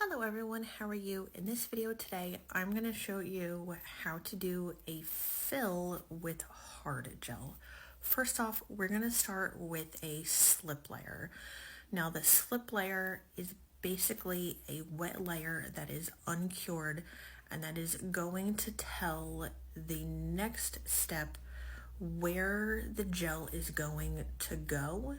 Hello everyone, how are you? In this video today, I'm going to show you how to do a fill with hard gel. First off, we're going to start with a slip layer. Now the slip layer is basically a wet layer that is uncured and that is going to tell the next step where the gel is going to go.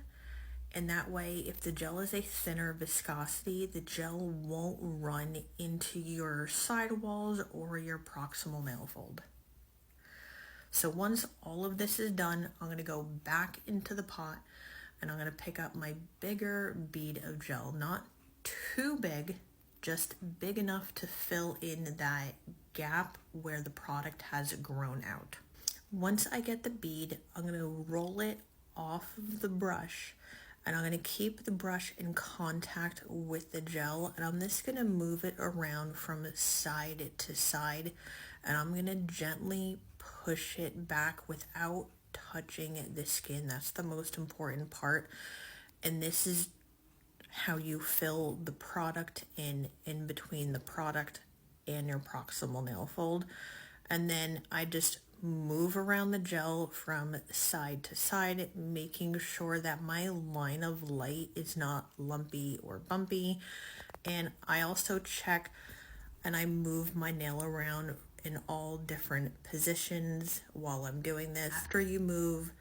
And that way, if the gel is a thinner viscosity, the gel won't run into your sidewalls or your proximal nail fold. So once all of this is done, I'm going to go back into the pot and I'm going to pick up my bigger bead of gel. Not too big, just big enough to fill in that gap where the product has grown out. Once I get the bead, I'm going to roll it off of the brush. And I'm going to keep the brush in contact with the gel, and I'm just going to move it around from side to side, and I'm going to gently push it back without touching the skin. That's the most important part, and this is how you fill the product in between the product and your proximal nail fold. And then I just move around the gel from side to side, making sure that my line of light is not lumpy or bumpy. And I also check and I move my nail around in all different positions while I'm doing this. After you move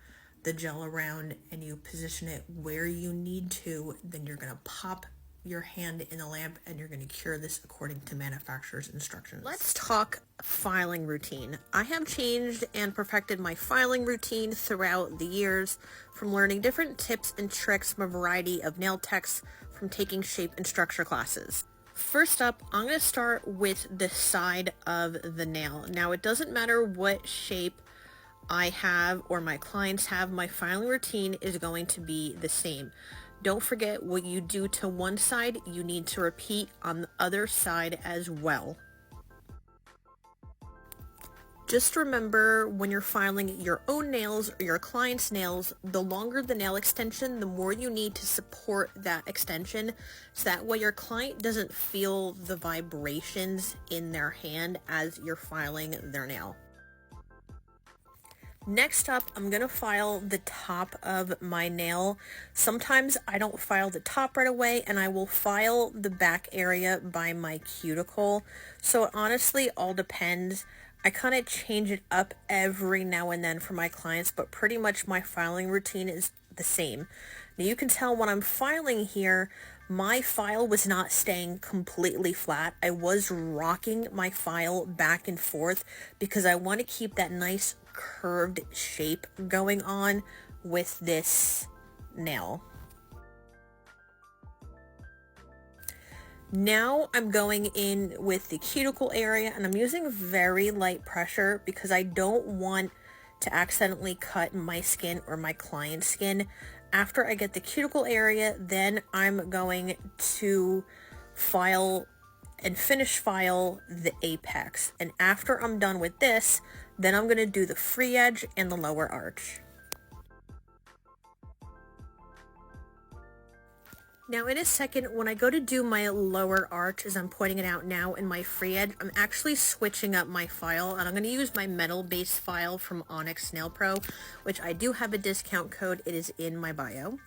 the gel around and you position it where you need to, then you're gonna pop your hand in the lamp and you're going to cure this according to manufacturer's instructions. Let's talk filing routine. I have changed and perfected my filing routine throughout the years from learning different tips and tricks from a variety of nail techs from taking shape and structure classes. First up, I'm going to start with the side of the nail. Now it doesn't matter what shape I have or my clients have, my filing routine is going to be the same. Don't forget, what you do to one side, you need to repeat on the other side as well. Just remember, when you're filing your own nails or your client's nails, the longer the nail extension, the more you need to support that extension, so that way your client doesn't feel the vibrations in their hand as you're filing their nail. Next up, I'm going to file the top of my nail. Sometimes I don't file the top right away, and I will file the back area by my cuticle. So it honestly all depends. I kind of change it up every now and then for my clients, but pretty much my filing routine is the same. Now you can tell when I'm filing here, my file was not staying completely flat. I was rocking my file back and forth because I want to keep that nice curved shape going on with this nail. Now I'm going in with the cuticle area and I'm using very light pressure because I don't want to accidentally cut my skin or my client's skin. After I get the cuticle area, then I'm going to file and finish file the apex. And after I'm done with this, then I'm going to do the free edge and the lower arch. Now in a second, when I go to do my lower arch, as I'm pointing it out now in my free edge, I'm actually switching up my file, and I'm going to use my metal-based file from Onyx Nail Pro, which I do have a discount code. It is in my bio.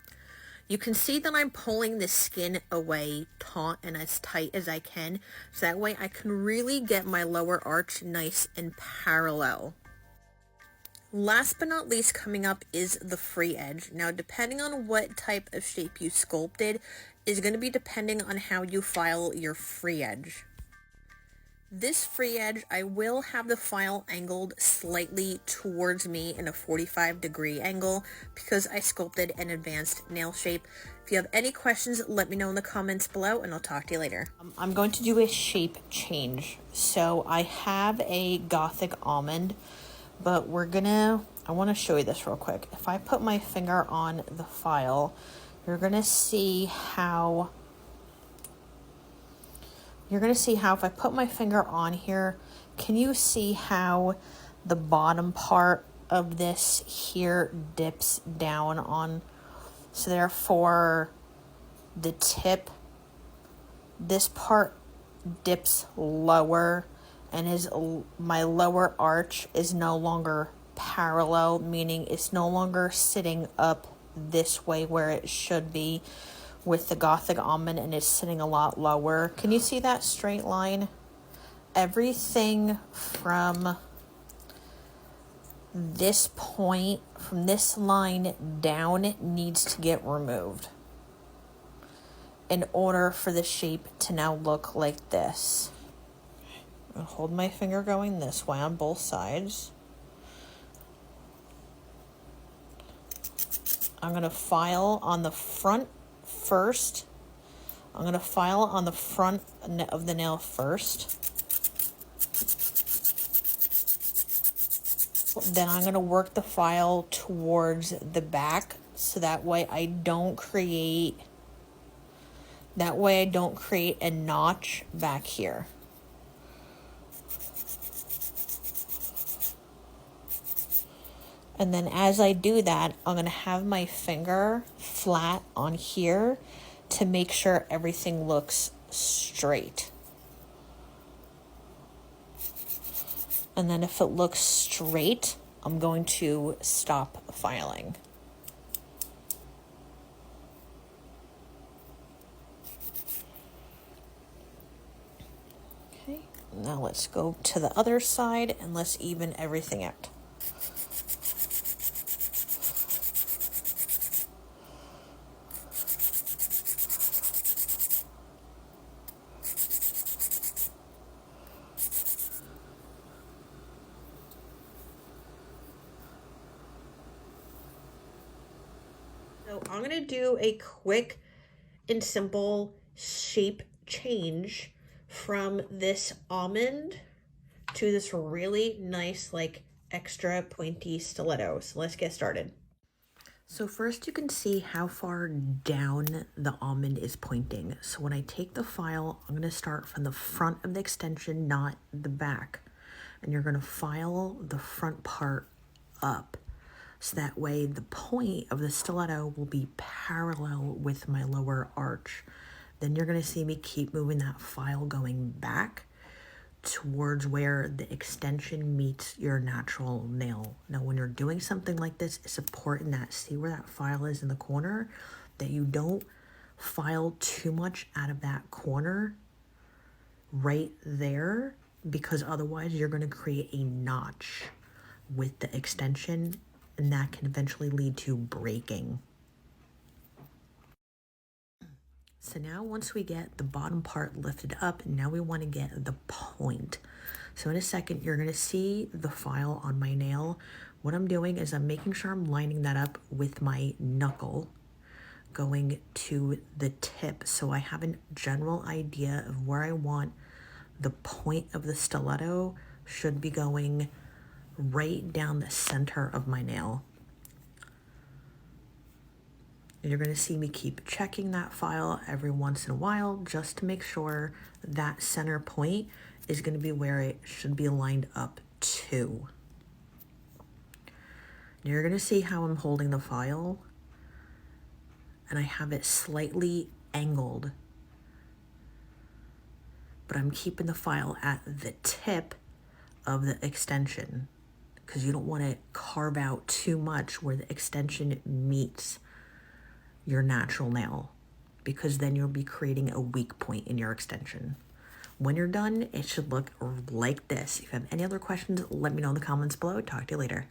You can see that I'm pulling the skin away taut and as tight as I can, so that way I can really get my lower arch nice and parallel. Last but not least, coming up is the free edge. Now, depending on what type of shape you sculpted is going to be depending on how you file your free edge. This free edge, I will have the file angled slightly towards me in a 45-degree angle because I sculpted an advanced nail shape. If you have any questions, let me know in the comments below and I'll talk to you later. I'm going to do a shape change. So I have a Gothic almond, but I want to show you this real quick. If I put my finger on the file, you're going to see how if I put my finger on here, can you see how the bottom part of this here dips down on? So therefore the tip this part dips lower, and my lower arch is no longer parallel, meaning it's no longer sitting up this way where it should be with the Gothic almond, and it's sitting a lot lower. Can you see that straight line? Everything from this point, from this line down, needs to get removed in order for the shape to now look like this. I'll hold my finger going this way on both sides. I'm going to file on the front first. I'm going to file on the front of the nail first. Then I'm going to work the file towards the back, so that way I don't create a notch back here. And then as I do that, I'm going to have my finger flat on here to make sure everything looks straight. And then if it looks straight, I'm going to stop filing. Okay, now let's go to the other side and let's even everything out. So I'm going to do a quick and simple shape change from this almond to this really nice, like, extra pointy stiletto. So let's get started. So first you can see how far down the almond is pointing. So when I take the file, I'm going to start from the front of the extension, not the back. And you're going to file the front part up. So that way the point of the stiletto will be parallel with my lower arch. Then you're going to see me keep moving that file going back towards where the extension meets your natural nail. Now when you're doing something like this, it's important that, see where that file is in the corner, that you don't file too much out of that corner right there, because otherwise you're going to create a notch with the extension, and that can eventually lead to breaking. So now once we get the bottom part lifted up, now we want to get the point. So in a second, you're going to see the file on my nail. What I'm doing is I'm making sure I'm lining that up with my knuckle going to the tip, so I have a general idea of where I want the point of the stiletto should be going right down the center of my nail. And you're going to see me keep checking that file every once in a while just to make sure that center point is going to be where it should be lined up to. Now you're going to see how I'm holding the file, and I have it slightly angled, but I'm keeping the file at the tip of the extension, because you don't want to carve out too much where the extension meets your natural nail, because then you'll be creating a weak point in your extension. When you're done, it should look like this. If you have any other questions, let me know in the comments below. Talk to you later.